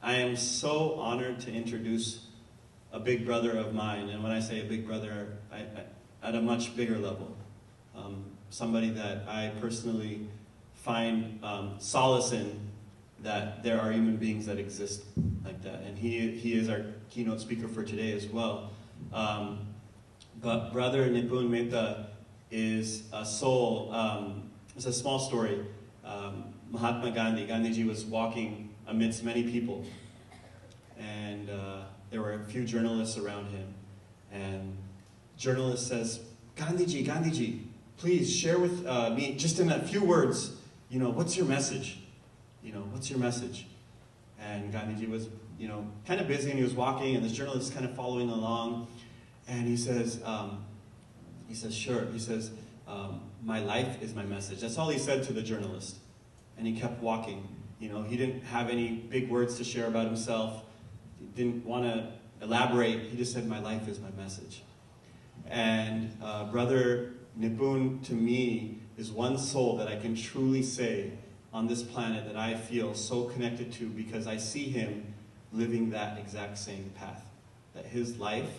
I am so honored to introduce a big brother of mine, and when I say a big brother, at a much bigger level. Somebody that I personally find solace in, that there are human beings that exist like that. And he is our keynote speaker for today as well. But Brother Nipun Mehta is a soul. It's a small story. Mahatma Gandhiji was walking amidst many people, and there were a few journalists around him, and journalist says, Gandhiji, please share with me, just in a few words, what's your message? What's your message? And Gandhiji was, kind of busy, and he was walking, and this journalist is kind of following along, and he says, sure. He says, my life is my message. That's all he said to the journalist. And he kept walking. He didn't have any big words to share about himself. He didn't want to elaborate. He just said, my life is my message. And Brother Nipun, to me, is one soul that I can truly say on this planet that I feel so connected to, because I see him living that exact same path. That his life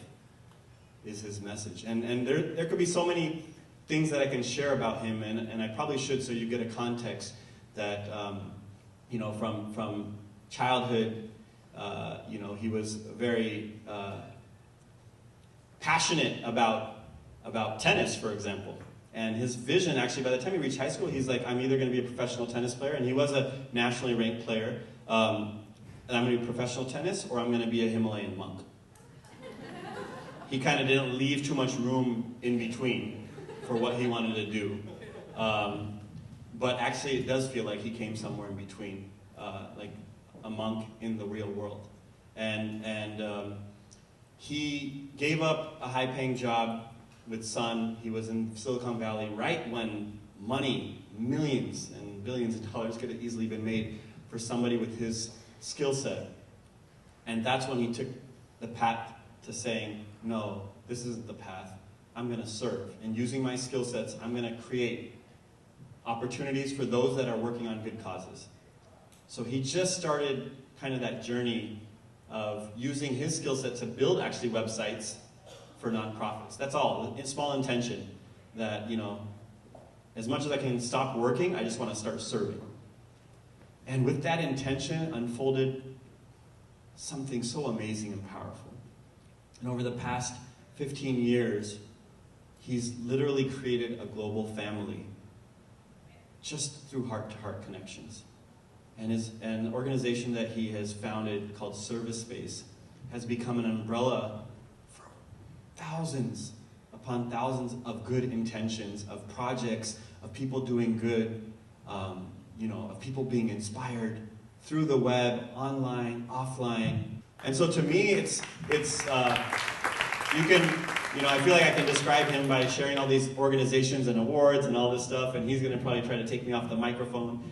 is his message. And there could be so many things that I can share about him, and I probably should, so you get a context that, from childhood, he was very passionate about tennis, for example. And his vision, actually, by the time he reached high school, he's like, I'm either going to be a professional tennis player, and he was a nationally ranked player, and I'm going to be professional tennis, or I'm going to be a Himalayan monk. He kind of didn't leave too much room in between for what he wanted to do. But actually, it does feel like he came somewhere in between, like a monk in the real world. And he gave up a high-paying job with Sun. He was in Silicon Valley right when money, millions and billions of dollars, could have easily been made for somebody with his skill set. And that's when he took the path to saying, no, this isn't the path. I'm going to serve. And using my skill sets, I'm going to create opportunities for those that are working on good causes. So he just started kind of that journey of using his skill set to build actually websites for nonprofits. That's all, in small intention, that, as much as I can stop working, I just want to start serving. And with that intention unfolded something so amazing and powerful. And over the past 15 years, he's literally created a global family just through heart-to-heart connections. And an organization that he has founded called Service Space has become an umbrella for thousands upon thousands of good intentions, of projects, of people doing good, of people being inspired through the web, online, offline. And so to me, I feel like I can describe him by sharing all these organizations and awards and all this stuff, and he's going to probably try to take me off the microphone.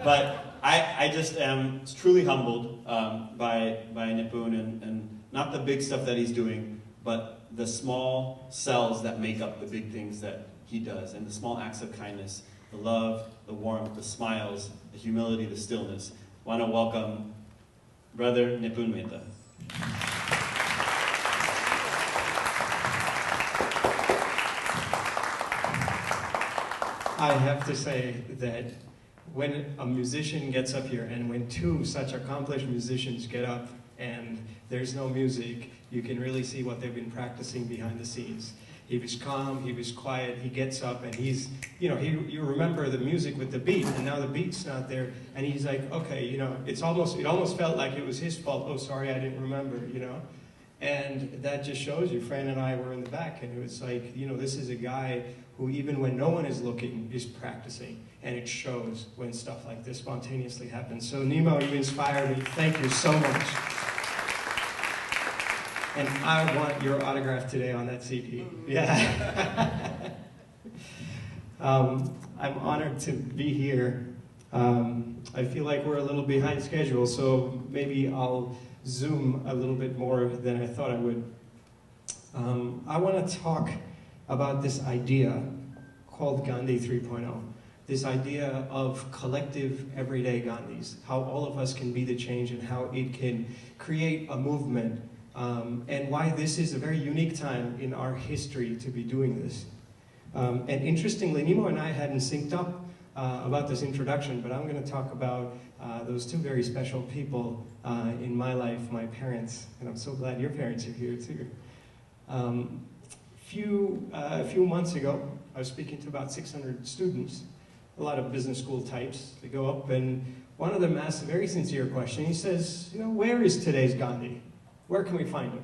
But I just am truly humbled by Nipun, and not the big stuff that he's doing, but the small cells that make up the big things that he does, and the small acts of kindness, the love, the warmth, the smiles, the humility, the stillness. I want to welcome Brother Nipun Mehta. I have to say that when a musician gets up here, and when two such accomplished musicians get up and there's no music, you can really see what they've been practicing behind the scenes. He was calm, he was quiet, he gets up and he's, you remember the music with the beat, and now the beat's not there, and he's like, okay, it almost felt like it was his fault. Oh, sorry, I didn't remember, And that just shows you, Fran and I were in the back, and it was like, this is a guy who, even when no one is looking, is practicing. And it shows when stuff like this spontaneously happens. So Nemo, you inspire me. Thank you so much. And I want your autograph today on that CD. Yeah. I'm honored to be here. I feel like we're a little behind schedule, so maybe I'll zoom a little bit more than I thought I would. I want to talk about this idea called Gandhi 3.0. this idea of collective everyday Gandhis, how all of us can be the change and how it can create a movement, and why this is a very unique time in our history to be doing this. And interestingly, Nimo and I hadn't synced up about this introduction, but I'm going to talk about those two very special people in my life, my parents, and I'm so glad your parents are here too. A few months ago, I was speaking to about 600 students, a lot of business school types. They go up, and one of them asks a very sincere question. He says, you know, where is today's Gandhi? Where can we find him?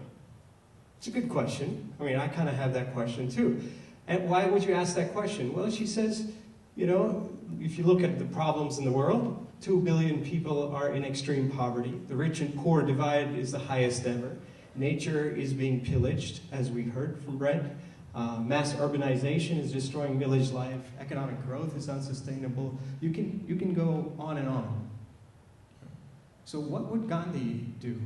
It's a good question. I mean, I kind of have that question too. And why would you ask that question? Well, she says, you know, if you look at the problems in the world, 2 billion people are in extreme poverty. The rich and poor divide is the highest ever. Nature is being pillaged, as we heard from Brent. Mass urbanization is destroying village life. Economic growth is unsustainable. You can go on and on. So what would Gandhi do?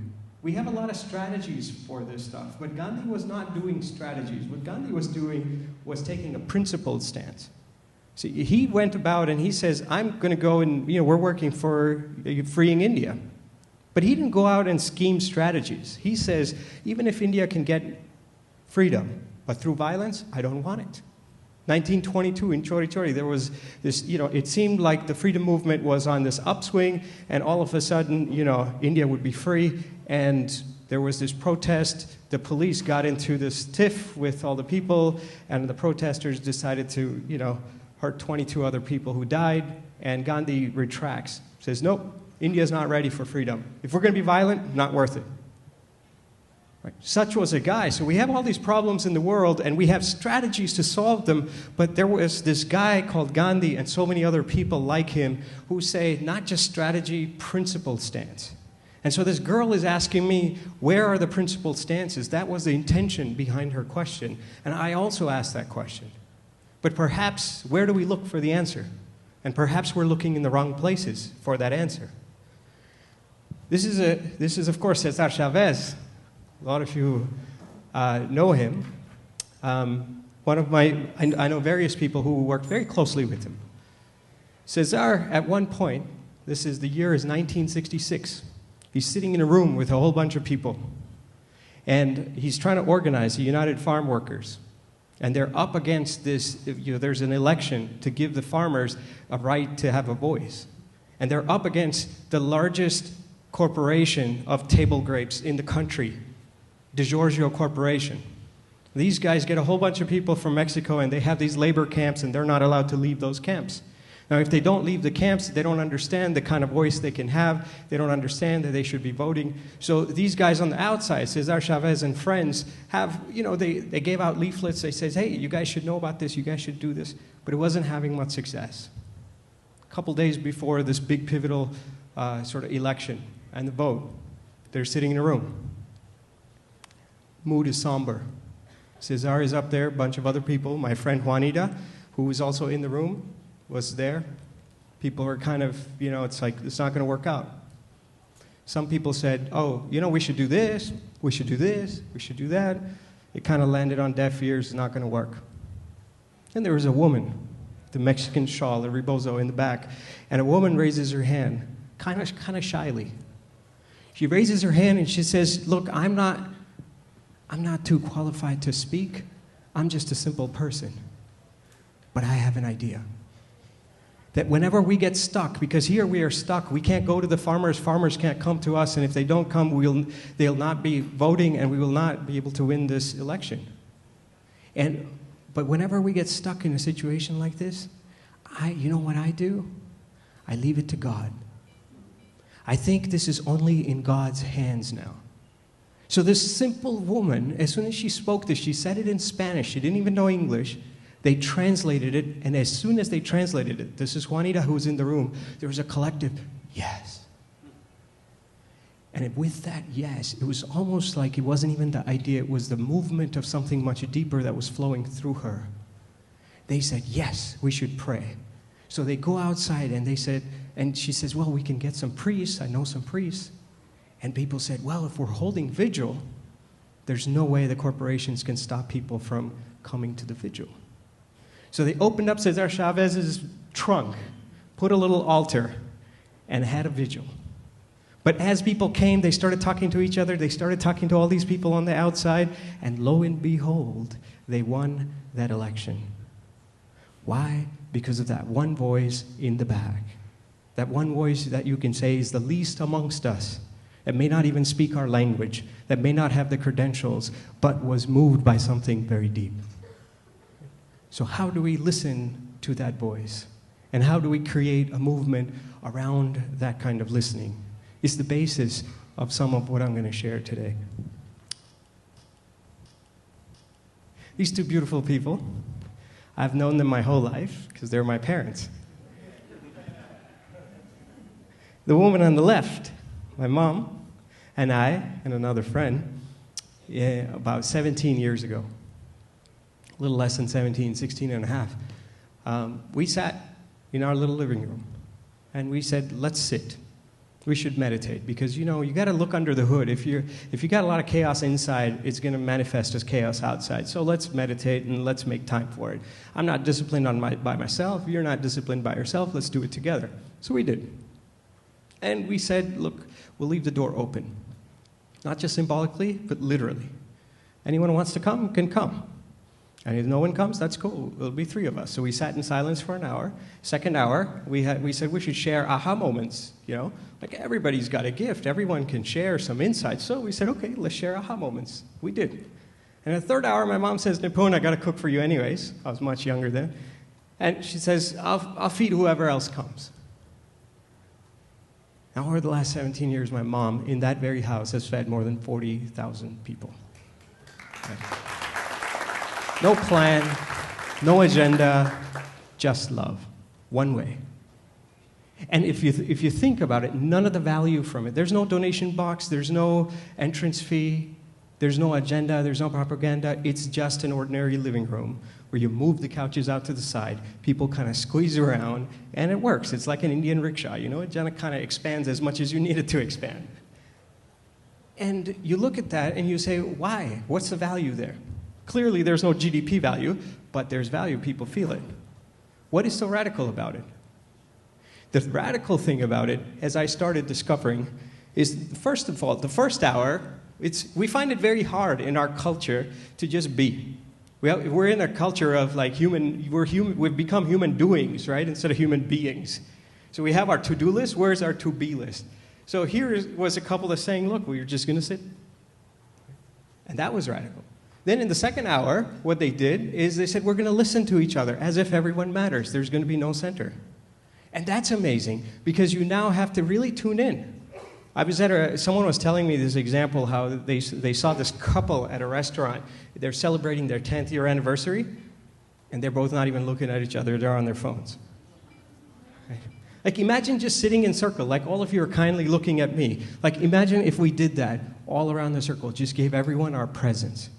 We have a lot of strategies for this stuff, but Gandhi was not doing strategies. What Gandhi was doing was taking a principled stance. See, he went about and he says, I'm going to go and, you know, we're working for freeing India. But he didn't go out and scheme strategies. He says, even if India can get freedom, but through violence, I don't want it. 1922 in Chori Chori, there was this, you know, it seemed like the freedom movement was on this upswing, and all of a sudden, you know, India would be free, and there was this protest. The police got into this tiff with all the people, and the protesters decided to, you know, hurt 22 other people who died, and Gandhi retracts, says, nope, India's not ready for freedom. If we're going to be violent, not worth it. Right. Such was a guy. So we have all these problems in the world, and we have strategies to solve them, but there was this guy called Gandhi and so many other people like him who say, not just strategy, principled stance. And so this girl is asking me, where are the principled stances? That was the intention behind her question. And I also asked that question. But perhaps, where do we look for the answer? And perhaps we're looking in the wrong places for that answer. This is of course, Cesar Chavez. A lot of you know him. I know various people who worked very closely with him. Cesar, at one point, the year is 1966. He's sitting in a room with a whole bunch of people. And he's trying to organize the United Farm Workers. And they're up against this, you know, there's an election to give the farmers a right to have a voice. And they're up against the largest corporation of table grapes in the country, DiGiorgio Corporation. These guys get a whole bunch of people from Mexico, and they have these labor camps, and they're not allowed to leave those camps. Now, if they don't leave the camps, they don't understand the kind of voice they can have. They don't understand that they should be voting. So these guys on the outside, Cesar Chavez and friends, have, you know, they gave out leaflets. They said, hey, you guys should know about this. You guys should do this. But it wasn't having much success. A couple days before this big pivotal sort of election and the vote, they're sitting in a room. Mood is somber. Cesar is up there, a bunch of other people. My friend Juanita, who was also in the room, was there. People were kind of, you know, it's like, it's not going to work out. Some people said, oh, you know, we should do this, we should do this, we should do that. It kind of landed on deaf ears, it's not going to work. Then there was a woman, the Mexican shawl, the rebozo in the back, and a woman raises her hand, kind of shyly. She raises her hand and she says, look, I'm not too qualified to speak. I'm just a simple person. But I have an idea. That whenever we get stuck, because here we are stuck, we can't go to the farmers can't come to us, and if they don't come, they'll not be voting, and we will not be able to win this election. But whenever we get stuck in a situation like this, you know what I do? I leave it to God. I think this is only in God's hands now. So this simple woman, as soon as she spoke this, she said it in Spanish, she didn't even know English. They translated it, and as soon as they translated it, this is Juanita who was in the room, there was a collective yes. And with that yes, it was almost like it wasn't even the idea, it was the movement of something much deeper that was flowing through her. They said, yes, we should pray. So they go outside, and they said, and she says, well, we can get some priests, I know some priests. And people said, well, if we're holding vigil, there's no way the corporations can stop people from coming to the vigil. So they opened up Cesar Chavez's trunk, put a little altar, and had a vigil. But as people came, they started talking to each other, they started talking to all these people on the outside, and lo and behold, they won that election. Why? Because of that one voice in the back. That one voice that you can say is the least amongst us, that may not even speak our language, that may not have the credentials, but was moved by something very deep. So how do we listen to that voice? And how do we create a movement around that kind of listening? It's the basis of some of what I'm going to share today. These two beautiful people, I've known them my whole life because they're my parents. The woman on the left, my mom, and I, and another friend, about 17 years ago, a little less than 17, 16 and a half, we sat in our little living room, and we said, let's sit. We should meditate, because, you know, you got to look under the hood. If you got a lot of chaos inside, it's going to manifest as chaos outside. So let's meditate and let's make time for it. I'm not disciplined by myself. You're not disciplined by yourself. Let's do it together. So we did. And we said, look, we'll leave the door open. Not just symbolically, but literally. Anyone who wants to come can come. And if no one comes, that's cool. It'll be three of us. So we sat in silence for an hour. Second hour, we said we should share aha moments, you know? Like, everybody's got a gift. Everyone can share some insights. So we said, okay, let's share aha moments. We did. And the third hour, my mom says, Nipun, I got to cook for you anyways. I was much younger then. And she says, I'll feed whoever else comes. Now, over the last 17 years, my mom, in that very house, has fed more than 40,000 people. Okay. No plan, no agenda, just love. One way. And if you think about it, none of the value from it. There's no donation box, there's no entrance fee, there's no agenda, there's no propaganda. It's just an ordinary living room where you move the couches out to the side, people kind of squeeze around, and it works. It's like an Indian rickshaw, you know? It kind of expands as much as you need it to expand. And you look at that and you say, why? What's the value there? Clearly, there's no GDP value, but there's value. People feel it. What is so radical about it? The radical thing about it, as I started discovering, is, first of all, the first hour, we find it very hard in our culture to just be. We're in a culture of, like, we've become human doings, right, instead of human beings. So we have our to-do list. Where's our to-be list? So here was a couple that's saying, look, we're just going to sit. And that was radical. Then in the second hour, what they did is they said, we're going to listen to each other as if everyone matters. There's going to be no center. And that's amazing, because you now have to really tune in. I was someone was telling me this example, how they saw this couple at a restaurant. They're celebrating their 10th year anniversary, and they're both not even looking at each other. They're on their phones. Right? Like, imagine just sitting in circle, like all of you are kindly looking at me. Like, imagine if we did that all around the circle, just gave everyone our presence.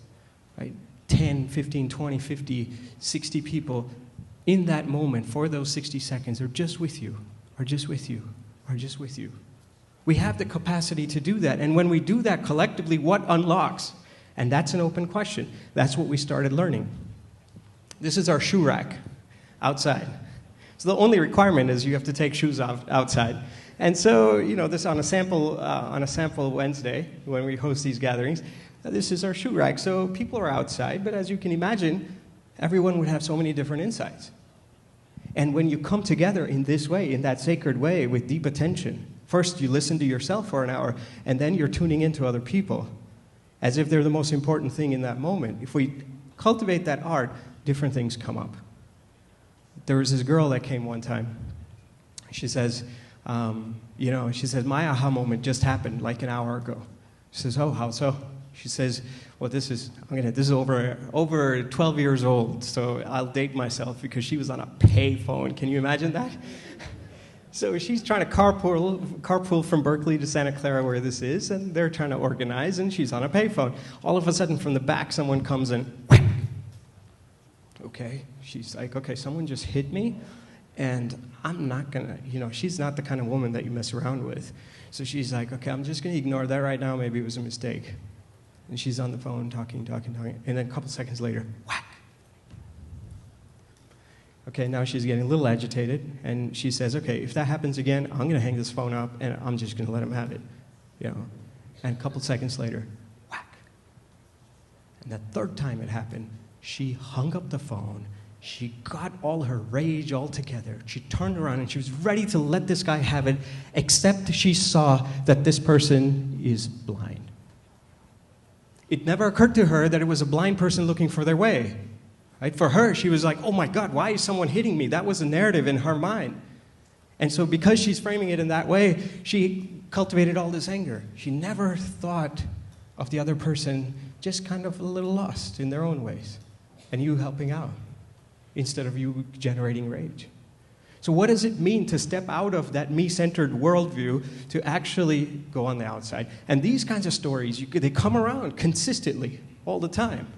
Right? 10, 15, 20, 50, 60 people in that moment for those 60 seconds are just with you, are just with you, are just with you. We have the capacity to do that. And when we do that collectively, what unlocks? And that's an open question. That's what we started learning. This is our shoe rack outside. So the only requirement is you have to take shoes off outside. And so, you know, this on a sample Wednesday, when we host these gatherings, this is our shoe rack. So people are outside, but as you can imagine, everyone would have so many different insights. And when you come together in this way, in that sacred way, with deep attention, first you listen to yourself for an hour, and then you're tuning into other people, as if they're the most important thing in that moment. If we cultivate that art, different things come up. There was this girl that came one time. She says, she says, my aha moment just happened like an hour ago. She says, oh, how so? She says, well, this is over 12 years old, so I'll date myself, because she was on a pay phone. Can you imagine that? So she's trying to carpool from Berkeley to Santa Clara, where this is, and they're trying to organize, and she's on a pay phone. All of a sudden, from the back, someone comes in. Whack! Okay, she's like, okay, someone just hit me, and I'm not gonna, she's not the kind of woman that you mess around with. So she's like, okay, I'm just gonna ignore that right now. Maybe it was a mistake. And she's on the phone talking, and then a couple seconds later, whack. Okay, now she's getting a little agitated, and she says, okay, if that happens again, I'm going to hang this phone up, and I'm just going to let him have it. You know? And a couple seconds later, whack. And the third time it happened, she hung up the phone. She got all her rage all together. She turned around, and she was ready to let this guy have it, except she saw that this person is blind. It never occurred to her that it was a blind person looking for their way. Right? For her, she was like, oh my God, why is someone hitting me? That was a narrative in her mind. And so because she's framing it in that way, she cultivated all this anger. She never thought of the other person just kind of a little lost in their own ways, and you helping out instead of you generating rage. So what does it mean to step out of that me-centered worldview to actually go on the outside? And these kinds of stories, they come around consistently all the time.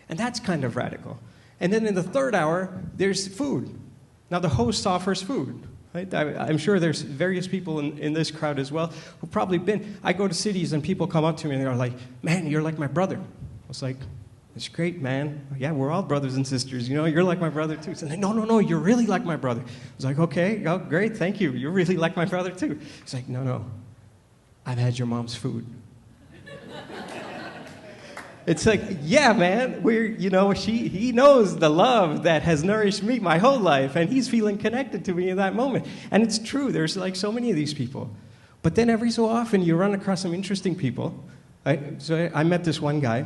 And that's kind of radical. And then in the third hour, there's food. Now the host offers food. Right? I'm sure there's various people in this crowd as well who've probably been. I go to cities and people come up to me and they're like, man, you're like my brother. I was like, it's great, man. Yeah, we're all brothers and sisters. You know, you're like my brother too. So they, no, you're really like my brother. I was like, okay, oh, great, thank you. You're really like my brother too. He's like, no, I've had your mom's food. It's like, yeah, man, he knows the love that has nourished me my whole life, and he's feeling connected to me in that moment. And it's true, there's like so many of these people. But then every so often you run across some interesting people. So I met this one guy.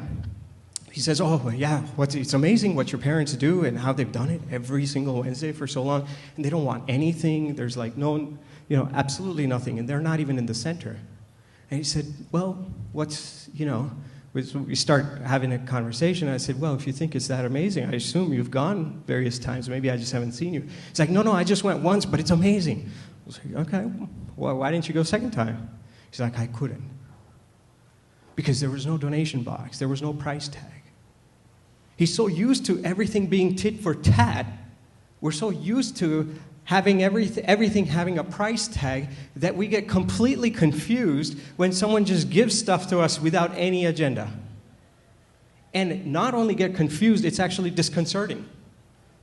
He says, oh, yeah, it's amazing what your parents do and how they've done it every single Wednesday for so long, and they don't want anything. There's like absolutely nothing, and they're not even in the center. And he said, well, we start having a conversation. I said, well, if you think it's that amazing, I assume you've gone various times. Maybe I just haven't seen you. He's like, no, I just went once, but it's amazing. I was like, okay, well, why didn't you go second time? He's like, I couldn't. Because there was no donation box. There was no price tag. He's so used to everything being tit for tat. We're so used to having everything having a price tag that we get completely confused when someone just gives stuff to us without any agenda. And not only get confused, it's actually disconcerting.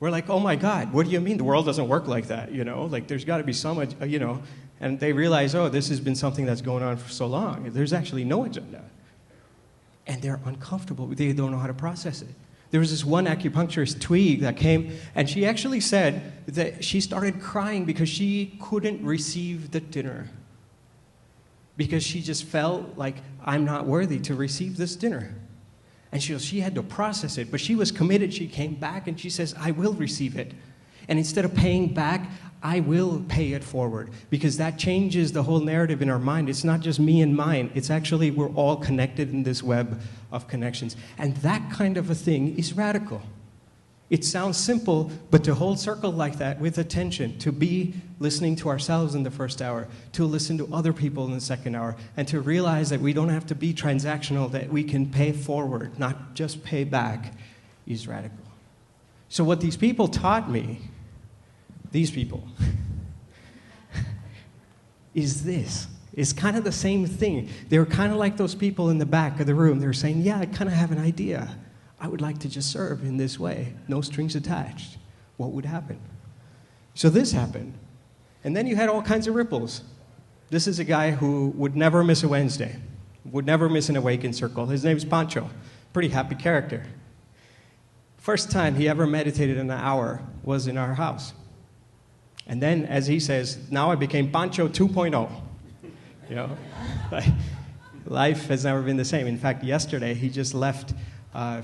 We're like, oh my God, what do you mean? The world doesn't work like that, Like there's got to be some, and they realize, oh, this has been something that's going on for so long. There's actually no agenda. And they're uncomfortable. They don't know how to process it. There was this one acupuncturist, Tweed, that came, and she actually said that she started crying because she couldn't receive the dinner. Because she just felt like, I'm not worthy to receive this dinner. And she had to process it, but she was committed. She came back and she says, I will receive it. And instead of paying back, I will pay it forward. Because that changes the whole narrative in our mind. It's not just me and mine. It's actually we're all connected in this web of connections. And that kind of a thing is radical. It sounds simple, but to hold circle like that with attention, to be listening to ourselves in the first hour, to listen to other people in the second hour, and to realize that we don't have to be transactional, that we can pay forward, not just pay back, is radical. So what these people taught me, these people, is this. It's kind of the same thing. They were kind of like those people in the back of the room. They were saying, yeah, I kind of have an idea. I would like to just serve in this way, no strings attached. What would happen? So this happened. And then you had all kinds of ripples. This is a guy who would never miss a Wednesday, would never miss an Awaken Circle. His name's Pancho. Pretty happy character. First time he ever meditated in an hour was in our house. And then, as he says, now I became Pancho 2.0. Life has never been the same. In fact, yesterday he just left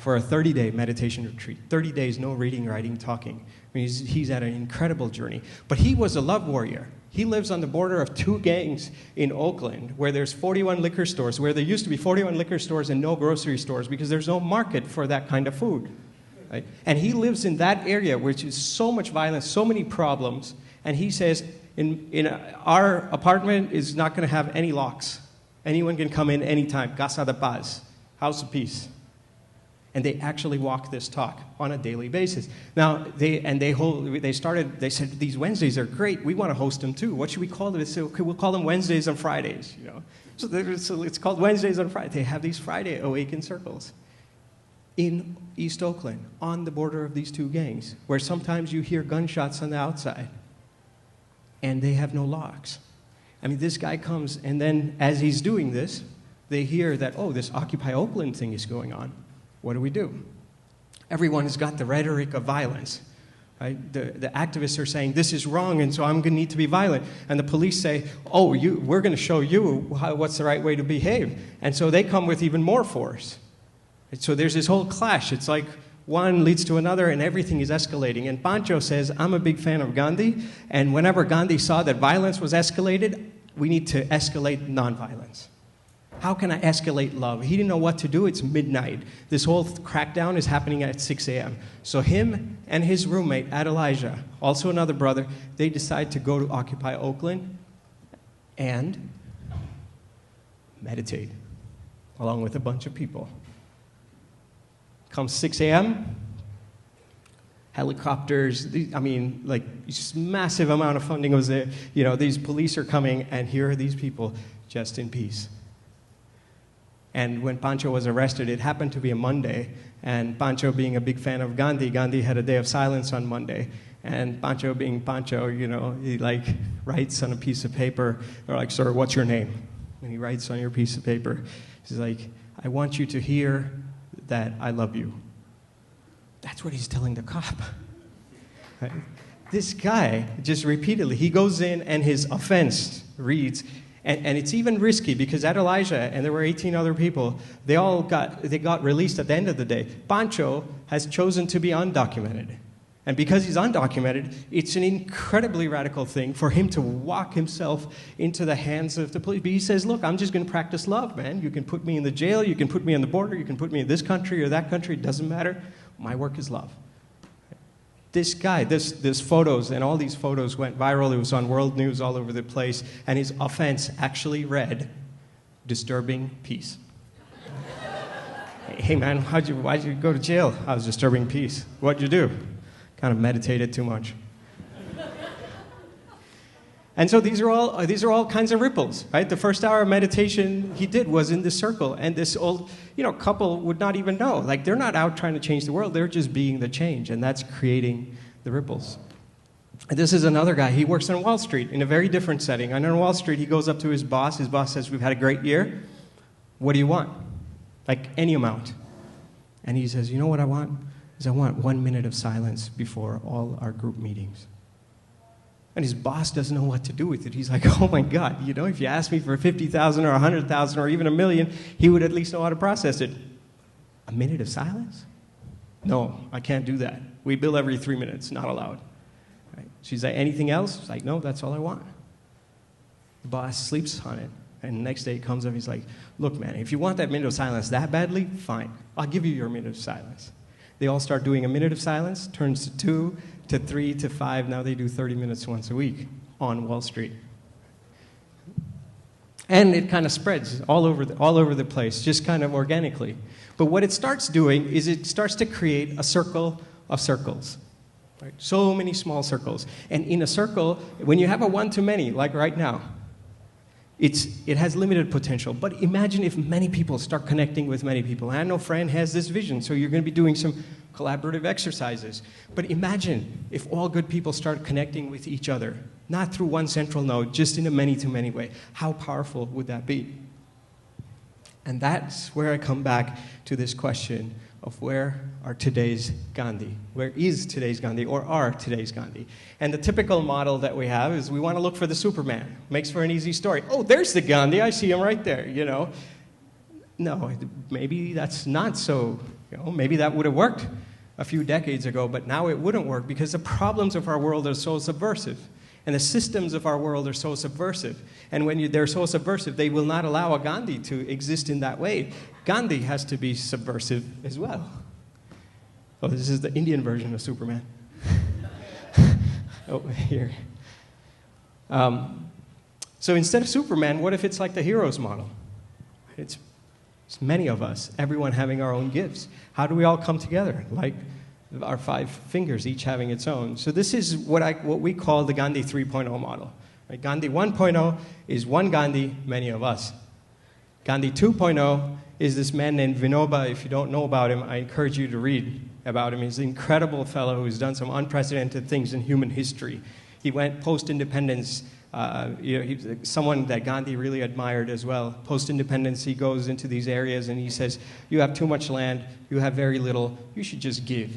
for a 30-day meditation retreat. 30 days, no reading, writing, talking. I mean, he's had an incredible journey. But he was a love warrior. He lives on the border of two gangs in Oakland, where there's 41 liquor stores, where there used to be 41 liquor stores and no grocery stores, because there's no market for that kind of food. Right? And he lives in that area, which is so much violence, so many problems. And he says, in our apartment is not going to have any locks. Anyone can come in anytime. Casa de Paz, house of peace. And they actually walk this talk on a daily basis. Now, they said, these Wednesdays are great. We want to host them too. What should we call them? They said, okay, we'll call them Wednesdays and Fridays. So it's called Wednesdays and Fridays. They have these Friday Awaken Circles. in East Oakland, on the border of these two gangs, where sometimes you hear gunshots on the outside, and they have no locks. I mean, this guy comes, and then as he's doing this, they hear that, oh, this Occupy Oakland thing is going on. What do? Everyone has got the rhetoric of violence. Right? The activists are saying, this is wrong, and so I'm going to need to be violent. And the police say, oh, we're going to show you what's the right way to behave. And so they come with even more force. And so there's this whole clash. It's like one leads to another, and everything is escalating. And Pancho says, I'm a big fan of Gandhi, and whenever Gandhi saw that violence was escalated, we need to escalate nonviolence. How can I escalate love? He didn't know what to do. It's midnight. This whole crackdown is happening at 6 a.m. So him and his roommate, Adelijah, also another brother, they decide to go to Occupy Oakland and meditate, along with a bunch of people. Comes 6 a.m., helicopters, just massive amount of funding was there. You know, these police are coming, and here are these people just in peace. And when Pancho was arrested, it happened to be a Monday, and Pancho being a big fan of Gandhi, Gandhi had a day of silence on Monday. And Pancho being Pancho, you know, he writes on a piece of paper, they're like, sir, what's your name? And he writes on your piece of paper, he's like, I want you to hear that I love you. That's what he's telling the cop. Right? This guy, just repeatedly, he goes in and his offense reads, and it's even risky because Adelijah and there were 18 other people, they got released at the end of the day. Pancho has chosen to be undocumented. And because he's undocumented, it's an incredibly radical thing for him to walk himself into the hands of the police. But he says, look, I'm just going to practice love, man. You can put me in the jail, you can put me on the border, you can put me in this country or that country, it doesn't matter. My work is love. This guy, this photos, and all these photos went viral. It was on world news all over the place. And his offense actually read, disturbing peace. Hey man, why'd you go to jail? I was disturbing peace. What'd you do? Kind of meditated too much. And so these are all kinds of ripples, right? The first hour of meditation he did was in this circle, and this old, couple would not even know. Like, they're not out trying to change the world, they're just being the change, and that's creating the ripples. And this is another guy, he works on Wall Street in a very different setting. And on Wall Street, he goes up to his boss says, we've had a great year, what do you want? Like, any amount. And he says, you know what I want? I want 1 minute of silence before all our group meetings. And his boss doesn't know what to do with it. He's like, oh my God, if you asked me for 50,000 or 100,000 or even 1 million, he would at least know how to process it. A minute of silence? No, I can't do that. We bill every 3 minutes, not allowed. Right? She's like, anything else? She's like, no, that's all I want. The boss sleeps on it. And the next day he comes up, he's like, look man, if you want that minute of silence that badly, fine. I'll give you your minute of silence. They all start doing a minute of silence, turns to 2, to 3, to 5. Now they do 30 minutes once a week on Wall Street. And it kind of spreads all over the place, just kind of organically. But what it starts doing is it starts to create a circle of circles. Right? So many small circles. And in a circle, when you have a one-to-many, like right now, it has limited potential. But imagine if many people start connecting with many people. I know Fran has this vision, so you're going to be doing some collaborative exercises. But imagine if all good people start connecting with each other, not through one central node, just in a many-to-many way. How powerful would that be? And that's where I come back to this question of where are today's Gandhi? Where is today's Gandhi, or are today's Gandhi? And the typical model that we have is we want to look for the Superman. Makes for an easy story. Oh, there's the Gandhi. I see him right there, No, maybe that's not so, maybe that would have worked a few decades ago, but now it wouldn't work because the problems of our world are so subversive. And the systems of our world are so subversive. And when they're so subversive, they will not allow a Gandhi to exist in that way. Gandhi has to be subversive as well. Oh, this is the Indian version of Superman. Oh, here. So instead of Superman, what if it's like the heroes model? It's many of us, everyone having our own gifts. How do we all come together? Like our 5 fingers, each having its own. So this is what we call the Gandhi 3.0 model. Right? Gandhi 1.0 is one Gandhi, many of us. Gandhi 2.0 is this man named Vinoba. If you don't know about him, I encourage you to read about him. He's an incredible fellow who's done some unprecedented things in human history. He went post-independence. He's someone that Gandhi really admired as well. Post-independence, he goes into these areas and he says, you have too much land, you have very little, you should just give.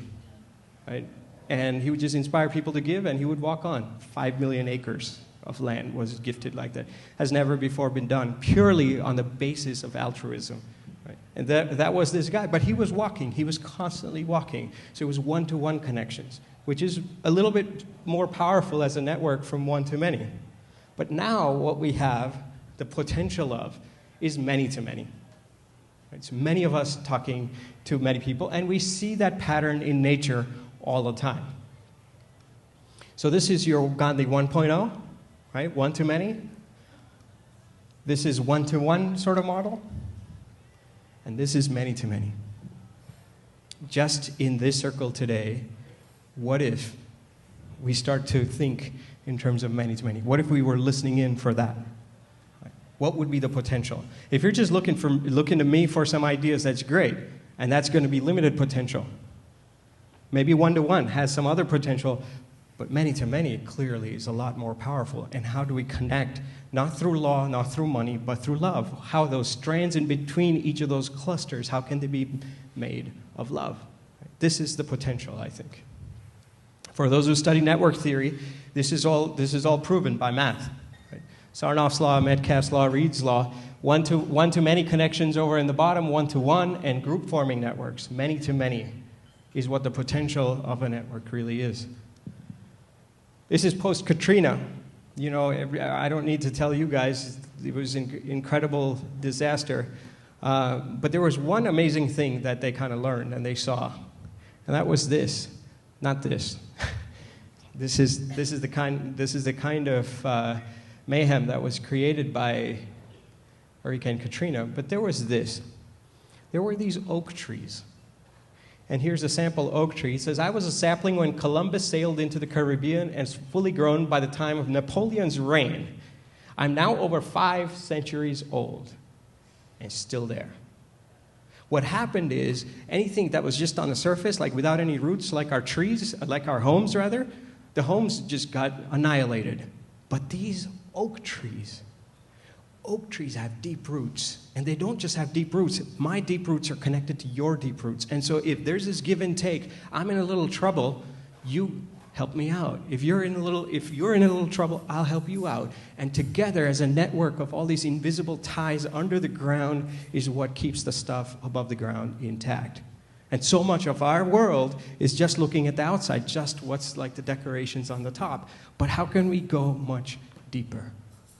Right? And he would just inspire people to give, and he would walk on. 5 million acres of land was gifted like that. Has never before been done, purely on the basis of altruism. Right? And that was this guy. But he was walking. He was constantly walking. So it was one-to-one connections, which is a little bit more powerful as a network from one-to-many. But now what we have the potential of is many-to-many. Right? So many of us talking to many people, and we see that pattern in nature all the time. So this is your Gandhi 1.0, right? One-to-many. This is one-to-one sort of model. And this is many-to-many. Just in this circle today, what if we start to think in terms of many-to-many? What if we were listening in for that? What would be the potential? If you're just looking to me for some ideas, that's great. And that's going to be limited potential. Maybe one-to-one has some other potential, but many-to-many clearly is a lot more powerful. And how do we connect, not through law, not through money, but through love? How those strands in between each of those clusters, how can they be made of love? This is the potential, I think. For those who study network theory, this is all proven by math. Right? Sarnoff's law, Metcalfe's law, Reed's law, one-to-many connections over in the bottom, one-to-one, and group-forming networks, many-to-many, is what the potential of a network really is. This is post-Katrina. You know, I don't need to tell you guys, it was an incredible disaster. But there was one amazing thing that they kind of learned and they saw, and that was this, not this. This is the kind of mayhem that was created by Hurricane Katrina. But there was this. There were these oak trees. And here's a sample oak tree. It says, I was a sapling when Columbus sailed into the Caribbean and is fully grown by the time of Napoleon's reign. I'm now over 5 centuries old and still there. What happened is anything that was just on the surface, like without any roots, like our trees, like our homes rather, the homes just got annihilated. But these oak trees have deep roots. And they don't just have deep roots. My deep roots are connected to your deep roots. And so if there's this give and take, I'm in a little trouble, you help me out. If you're in a little trouble, I'll help you out. And together as a network of all these invisible ties under the ground is what keeps the stuff above the ground intact. And so much of our world is just looking at the outside, just what's like the decorations on the top. But how can we go much deeper?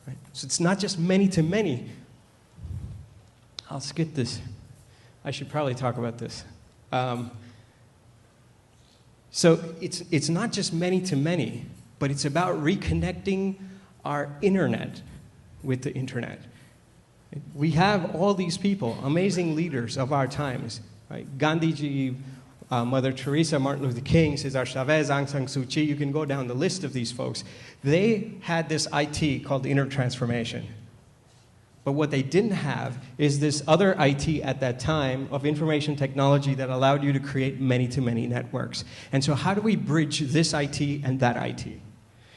Right? So it's not just many-to-many. I'll skip this. I should probably talk about this. So it's not just many-to-many, but it's about reconnecting our internet with the internet. We have all these people, amazing leaders of our times. Right? Gandhiji, Mother Teresa, Martin Luther King, Cesar Chavez, Aung San Suu Kyi, you can go down the list of these folks. They had this IT called inner transformation. But what they didn't have is this other IT at that time of information technology that allowed you to create many-to-many networks. And so how do we bridge this IT and that IT?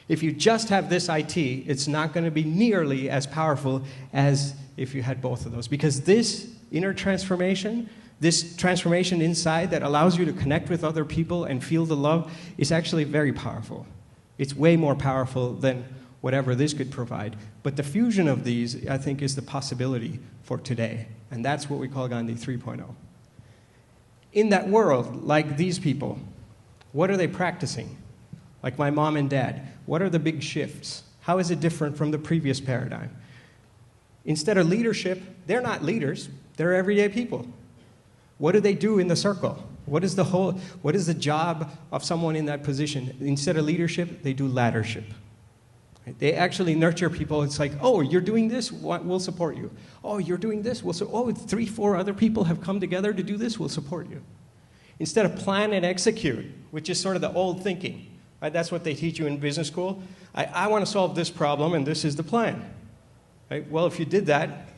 If you just have this IT, it's not going to be nearly as powerful as if you had both of those. Because this inner transformation, this transformation inside that allows you to connect with other people and feel the love is actually very powerful. It's way more powerful than whatever this could provide. But the fusion of these, I think, is the possibility for today. And that's what we call Gandhi 3.0. In that world, like these people, what are they practicing? Like my mom and dad, what are the big shifts? How is it different from the previous paradigm? Instead of leadership, they're not leaders, they're everyday people. What do they do in the circle? What is the job of someone in that position? Instead of leadership, they do laddership. They actually nurture people. It's like, oh, you're doing this, we'll support you. Oh, you're doing this, oh, 3, 4 other people have come together to do this, we'll support you. Instead of plan and execute, which is sort of the old thinking. Right? That's what they teach you in business school. I want to solve this problem, and this is the plan. Right? Well, if you did that,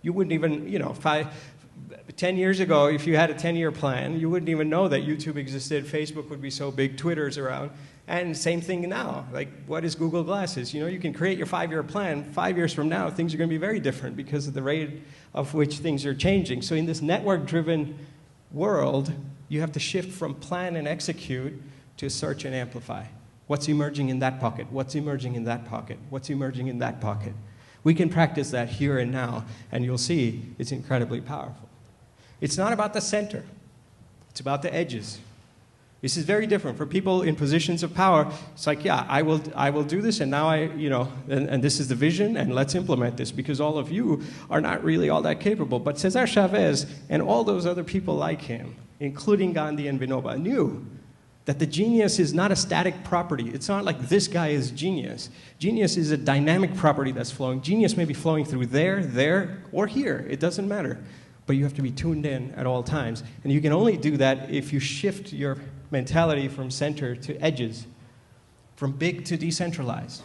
You wouldn't even, 10 years ago, if you had a 10-year plan, you wouldn't even know that YouTube existed, Facebook would be so big, Twitter's around. And same thing now. Like, what is Google Glasses? You can create your 5-year plan. 5 years from now, things are going to be very different because of the rate of which things are changing. So in this network-driven world, you have to shift from plan and execute to search and amplify. What's emerging in that pocket? What's emerging in that pocket? What's emerging in that pocket? We can practice that here and now, and you'll see it's incredibly powerful. It's not about the center. It's about the edges. This is very different. For people in positions of power, it's like, yeah, I will do this, and now and this is the vision, and let's implement this, because all of you are not really all that capable. But Cesar Chavez and all those other people like him, including Gandhi and Vinoba, knew that the genius is not a static property. It's not like this guy is genius. Genius is a dynamic property that's flowing. Genius may be flowing through there, or here. It doesn't matter. But you have to be tuned in at all times. And you can only do that if you shift your mentality from center to edges, from big to decentralized.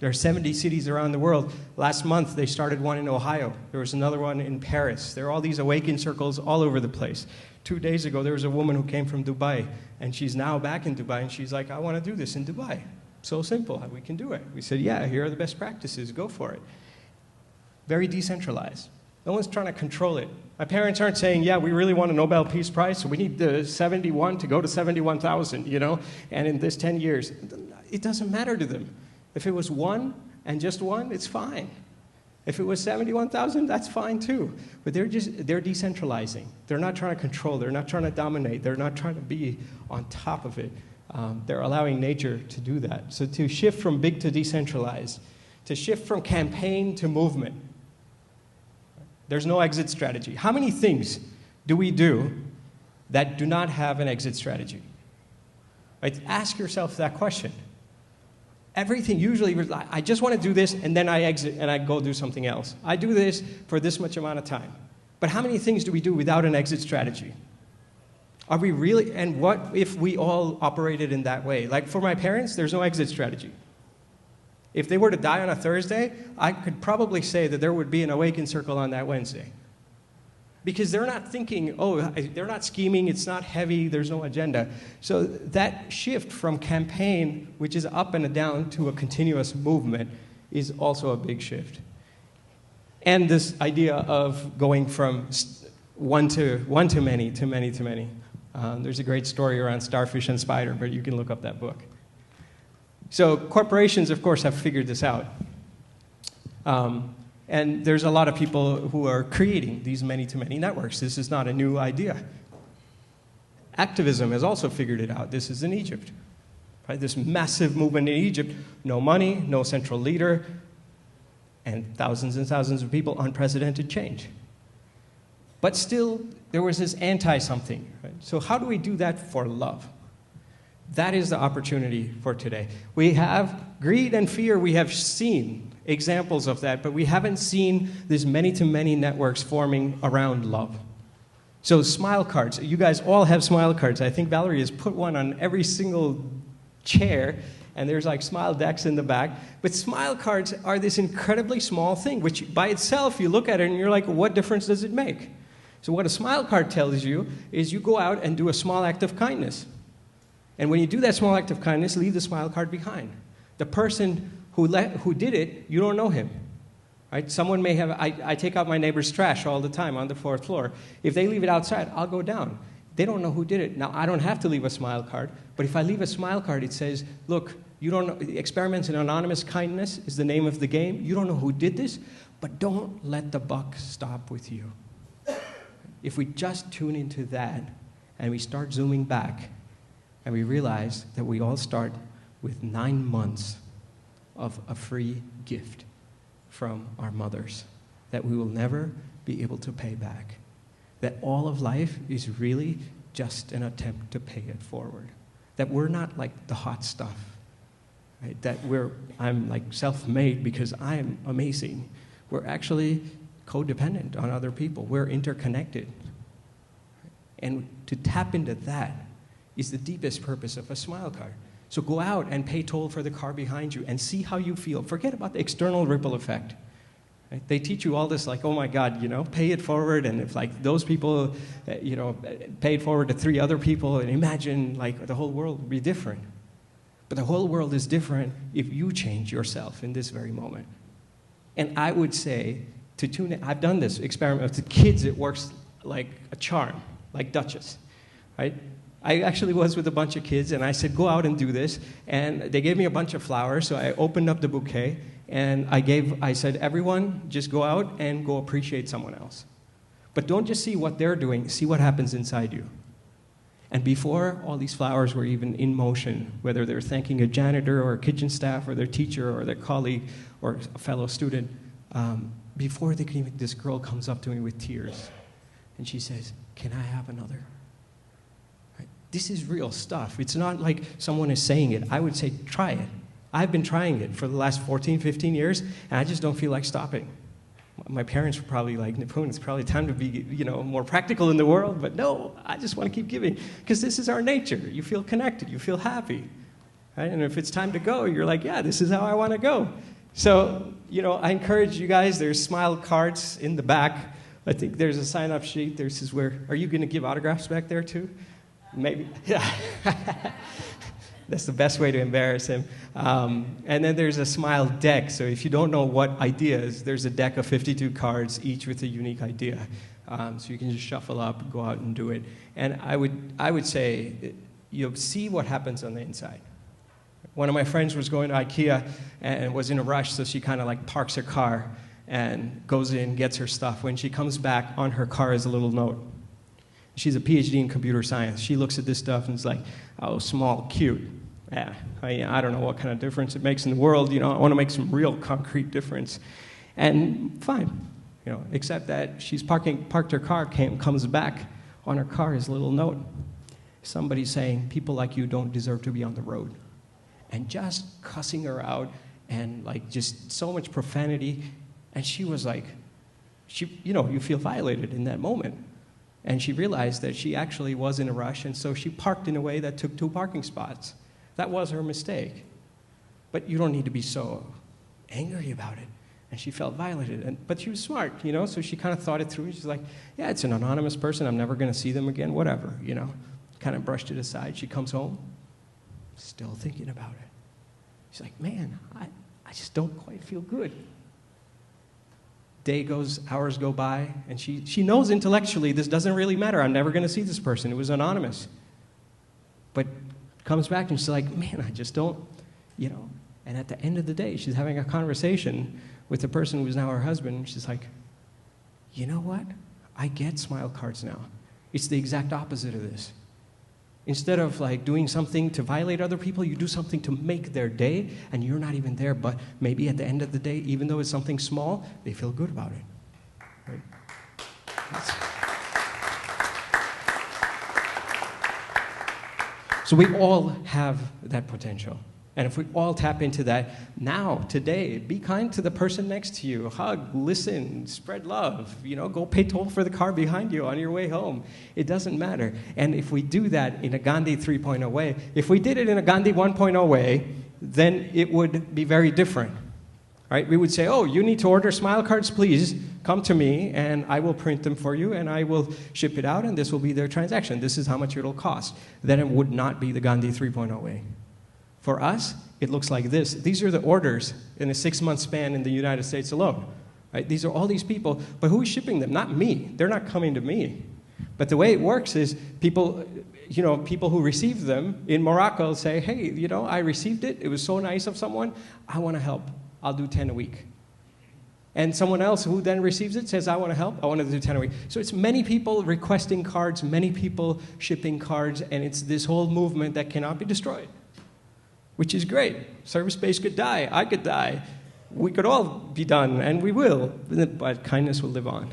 There are 70 cities around the world. Last month, they started one in Ohio. There was another one in Paris. There are all these awaken circles all over the place. 2 days ago, there was a woman who came from Dubai, and she's now back in Dubai, and she's like, I want to do this in Dubai. So simple, we can do it. We said, yeah, here are the best practices, go for it. Very decentralized. No one's trying to control it. My parents aren't saying, yeah, we really want a Nobel Peace Prize, so we need the 71 to go to 71,000, and in this 10 years. It doesn't matter to them. If it was one and just one, it's fine. If it was 71,000, that's fine too. But they're decentralizing. They're not trying to control. They're not trying to dominate. They're not trying to be on top of it. They're allowing nature to do that. So to shift from big to decentralized, to shift from campaign to movement, there's no exit strategy. How many things do we do that do not have an exit strategy? Right? Ask yourself that question. Everything usually, I just want to do this, and then I exit and I go do something else. I do this for this much amount of time. But how many things do we do without an exit strategy? Are we really, and what if we all operated in that way? Like for my parents, there's no exit strategy. If they were to die on a Thursday, I could probably say that there would be an awakened circle on that Wednesday. Because they're not thinking, they're not scheming, it's not heavy, there's no agenda. So that shift from campaign, which is up and down, to a continuous movement is also a big shift. And this idea of going from one to many, to many to many. There's a great story around Starfish and Spider, but you can look up that book. So corporations, of course, have figured this out. And there's a lot of people who are creating these many-to-many networks. This is not a new idea. Activism has also figured it out. This is in Egypt. Right? This massive movement in Egypt, no money, no central leader, and thousands of people, unprecedented change. But still, there was this anti-something. Right? So how do we do that for love? That is the opportunity for today. We have greed and fear. We have seen examples of that, but we haven't seen these many-to-many networks forming around love. So smile cards. You guys all have smile cards. I think Valerie has put one on every single chair, and there's like smile decks in the back. But smile cards are this incredibly small thing, which by itself, you look at it and you're like, what difference does it make? So what a smile card tells you is you go out and do a small act of kindness. And when you do that small act of kindness, leave the smile card behind. The person who did it, you don't know him. Right? Someone may have, I take out my neighbor's trash all the time on the 4th floor. If they leave it outside, I'll go down. They don't know who did it. Now, I don't have to leave a smile card, but if I leave a smile card, it says, look, you don't know, experiments in anonymous kindness is the name of the game. You don't know who did this, but don't let the buck stop with you. If we just tune into that and we start zooming back and we realize that we all start with 9 months of a free gift from our mothers that we will never be able to pay back. That all of life is really just an attempt to pay it forward. That we're not like the hot stuff. Right? That I'm like self-made because I'm amazing. We're actually codependent on other people. We're interconnected. And to tap into that is the deepest purpose of a smile card. So go out and pay toll for the car behind you and see how you feel. Forget about the external ripple effect. Right? They teach you all this like, oh my God, pay it forward, and if like those people, pay it forward to 3 other people, and imagine like the whole world would be different. But the whole world is different if you change yourself in this very moment. And I would say to tune in, I've done this experiment with the kids, it works like a charm, like Duchess, right? I actually was with a bunch of kids, and I said, go out and do this. And they gave me a bunch of flowers, so I opened up the bouquet, and I said, everyone, just go out and go appreciate someone else. But don't just see what they're doing, see what happens inside you. And before all these flowers were even in motion, whether they're thanking a janitor or a kitchen staff or their teacher or their colleague or a fellow student, before they can even, this girl comes up to me with tears, and she says, can I have another? Right? This is real stuff. It's not like someone is saying it. I would say, try it. I've been trying it for the last 14, 15 years, and I just don't feel like stopping. My parents were probably like, Nipun, it's probably time to be, more practical in the world, but no, I just want to keep giving, because this is our nature. You feel connected, you feel happy, right? And if it's time to go, you're like, yeah, this is how I want to go. So, I encourage you guys, there's smile cards in the back. I think there's a sign-up sheet. This is where, are you going to give autographs back there too? Maybe, yeah. That's the best way to embarrass him. And then there's a smile deck. So if you don't know what ideas, there's a deck of 52 cards, each with a unique idea. So you can just shuffle up, go out and do it. And I would say, see what happens on the inside. One of my friends was going to IKEA and was in a rush, so she kind of like parks her car and goes in, gets her stuff. When she comes back, on her car is a little note. She's a PhD in computer science. She looks at this stuff and is like, oh, small, cute. Yeah, I don't know what kind of difference it makes in the world. I want to make some real concrete difference. And fine, except that she's parked her car, comes back. On her car is a little note. Somebody saying, people like you don't deserve to be on the road. And just cussing her out and like just so much profanity. And she was like, you feel violated in that moment. And she realized that she actually was in a rush, and so she parked in a way that took 2 parking spots. That was her mistake. But you don't need to be so angry about it. And she felt violated. But she was smart, so she kind of thought it through. She's like, yeah, it's an anonymous person. I'm never going to see them again, whatever, Kind of brushed it aside. She comes home, still thinking about it. She's like, man, I just don't quite feel good. Day goes, hours go by, and she knows intellectually this doesn't really matter. I'm never going to see this person. It was anonymous. But comes back and she's like, man, I just don't, And at the end of the day, she's having a conversation with the person who's now her husband. She's like, you know what? I get smile cards now. It's the exact opposite of this. Instead of like doing something to violate other people, you do something to make their day, and you're not even there, but maybe at the end of the day, even though it's something small, they feel good about it. Right? So we all have that potential. And if we all tap into that now, today, be kind to the person next to you. Hug, listen, spread love. Go pay toll for the car behind you on your way home. It doesn't matter. And if we do that in a Gandhi 3.0 way, if we did it in a Gandhi 1.0 way, then it would be very different. Right? We would say, oh, you need to order smile cards, please. Come to me, and I will print them for you, and I will ship it out, and this will be their transaction. This is how much it'll cost. Then it would not be the Gandhi 3.0 way. For us, it looks like this. These are the orders in a 6-month span in the United States alone. Right? These are all these people, but who is shipping them? Not me. They're not coming to me. But the way it works is people who receive them in Morocco say, hey, I received it. It was so nice of someone. I want to help. I'll do 10 a week. And someone else who then receives it says, I want to help. I want to do 10 a week. So it's many people requesting cards, many people shipping cards, and it's this whole movement that cannot be destroyed. Which is great. Service-based could die. I could die. We could all be done, and we will. But kindness will live on.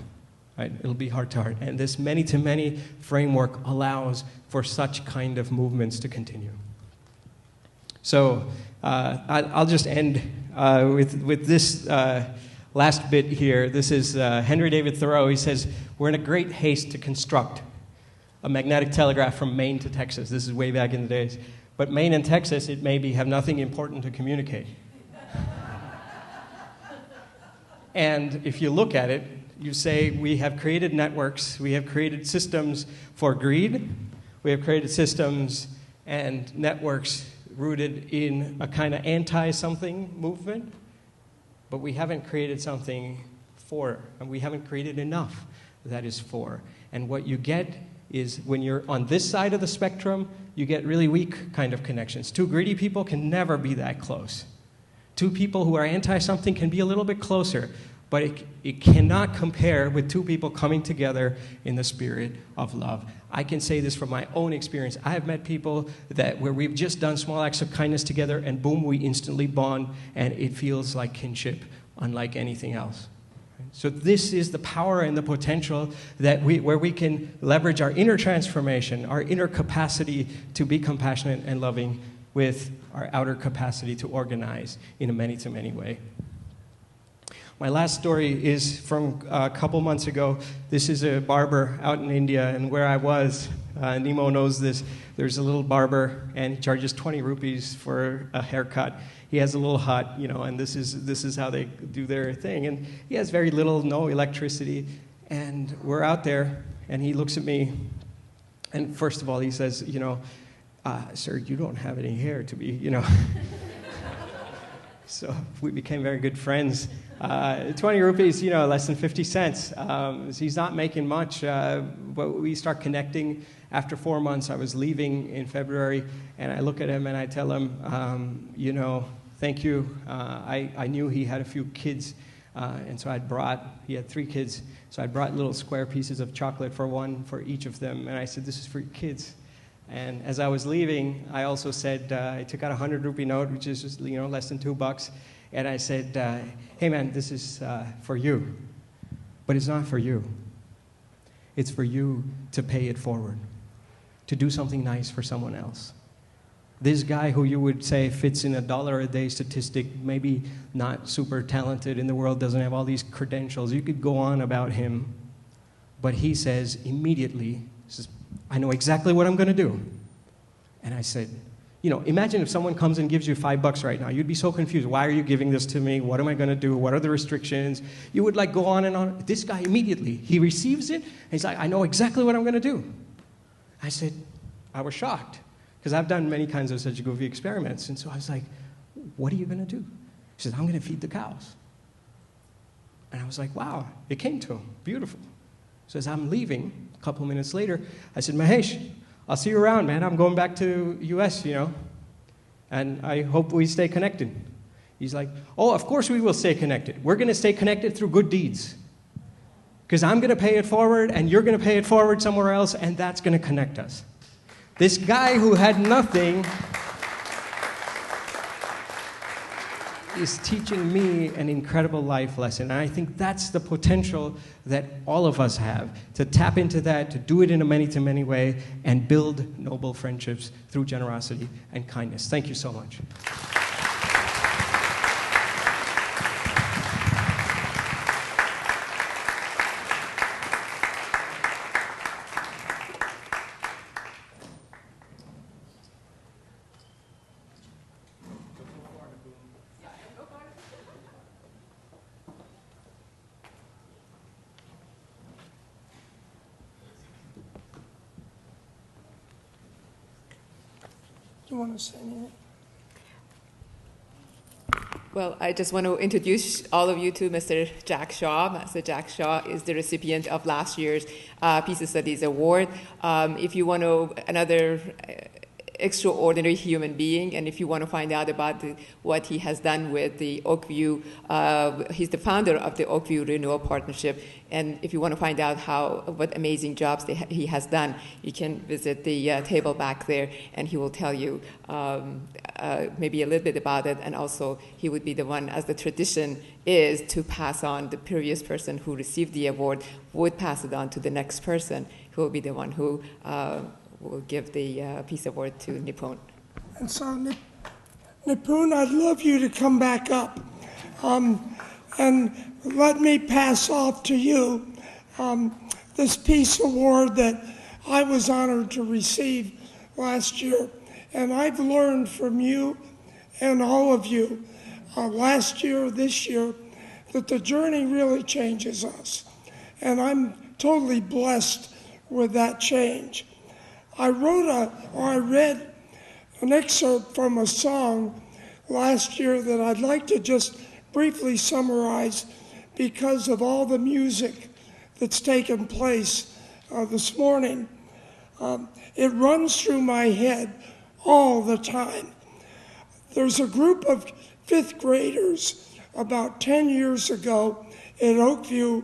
Right? It'll be heart to heart. And this many-to-many framework allows for such kind of movements to continue. So I'll just end with this last bit here. This is Henry David Thoreau. He says, we're in a great haste to construct a magnetic telegraph from Maine to Texas. This is way back in the days. But Maine and Texas, it maybe have nothing important to communicate. And if you look at it, you say we have created networks, we have created systems for greed, we have created systems and networks rooted in a kind of anti-something movement, but we haven't created something for, and we haven't created enough that is for. And what you get is when you're on this side of the spectrum, you get really weak kind of connections. Two greedy people can never be that close. Two people who are anti-something can be a little bit closer, but it cannot compare with two people coming together in the spirit of love. I can say this from my own experience. I have met people where we've just done small acts of kindness together, and boom, we instantly bond, and it feels like kinship, unlike anything else. So this is the power and the potential where we can leverage our inner transformation, our inner capacity to be compassionate and loving with our outer capacity to organize in a many-to-many way. My last story is from a couple months ago. This is a barber out in India, and where I was, Nemo knows this, there's a little barber, and he charges 20 rupees for a haircut. He has a little hut, and this is how they do their thing. And he has very little, no electricity, and we're out there, and he looks at me, and first of all, he says, sir, you don't have any hair to be, So we became very good friends. 20 rupees, less than 50 cents. He's not making much, but we start connecting. After 4 months, I was leaving in February, and I look at him and I tell him, thank you. I knew he had a few kids, and so he had 3 kids, so I brought little square pieces of chocolate for each of them, and I said, this is for your kids. And as I was leaving, I also said, I took out a 100 rupee note, which is just, less than $2, and I said, hey man, this is for you, but it's not for you. It's for you to pay it forward, to do something nice for someone else. This guy who you would say fits in a $1 a day statistic, maybe not super talented in the world, doesn't have all these credentials. You could go on about him, but he says immediately, I know exactly what I'm going to do. And I said, imagine if someone comes and gives you $5 right now. You'd be so confused. Why are you giving this to me? What am I going to do? What are the restrictions? You would go on and on. This guy immediately, he receives it, and he's like, I know exactly what I'm going to do. I was shocked, because I've done many kinds of such goofy experiments. And so I was like, what are you going to do? He said, I'm going to feed the cows. And I was like, wow, it came to him. Beautiful. So as I'm leaving, a couple minutes later, I said, Mahesh, I'll see you around, man. I'm going back to US, and I hope we stay connected. He's like, oh, of course we will stay connected. We're going to stay connected through good deeds, because I'm going to pay it forward, and you're going to pay it forward somewhere else, and that's going to connect us. This guy who had nothing is teaching me an incredible life lesson. And I think that's the potential that all of us have, to tap into that, to do it in a many-to-many way, and build noble friendships through generosity and kindness. Thank you so much. Do you want to say anything? Well, I just want to introduce all of you to Mr. Jack Shaw. Mr. Jack Shaw is the recipient of last year's Peace Studies Award. If you want to, another extraordinary human being, and if you want to find out about what he has done with the Oakview, he's the founder of the Oakview Renewal Partnership, and if you want to find out what amazing jobs he has done, you can visit the table back there, and he will tell you maybe a little bit about it, and also he would be the one, as the tradition is, to pass on the previous person who received the award, would pass it on to the next person, who will be the one who will give the Peace Award to Nipun. And so, Nipun, I'd love you to come back up. And let me pass off to you this Peace Award that I was honored to receive last year. And I've learned from you and all of you last year, this year, that the journey really changes us. And I'm totally blessed with that change. I read an excerpt from a song last year that I'd like to just briefly summarize because of all the music that's taken place this morning. It runs through my head all the time. There's a group of fifth graders about 10 years ago at Oakview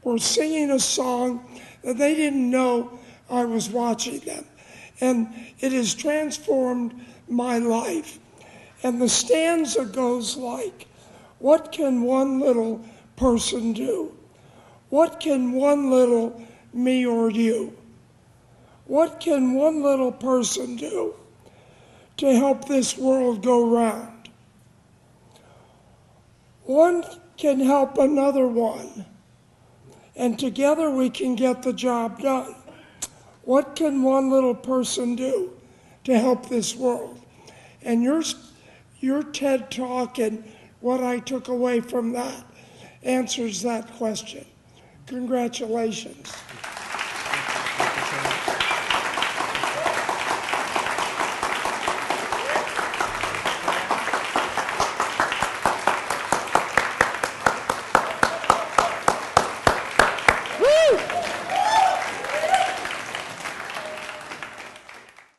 were singing a song that they didn't know I was watching them. And it has transformed my life. And the stanza goes like, what can one little person do? What can one little me or you? What can one little person do to help this world go round? One can help another one, and together we can get the job done. What can one little person do to help this world? And your TED Talk and what I took away from that answers that question. Congratulations.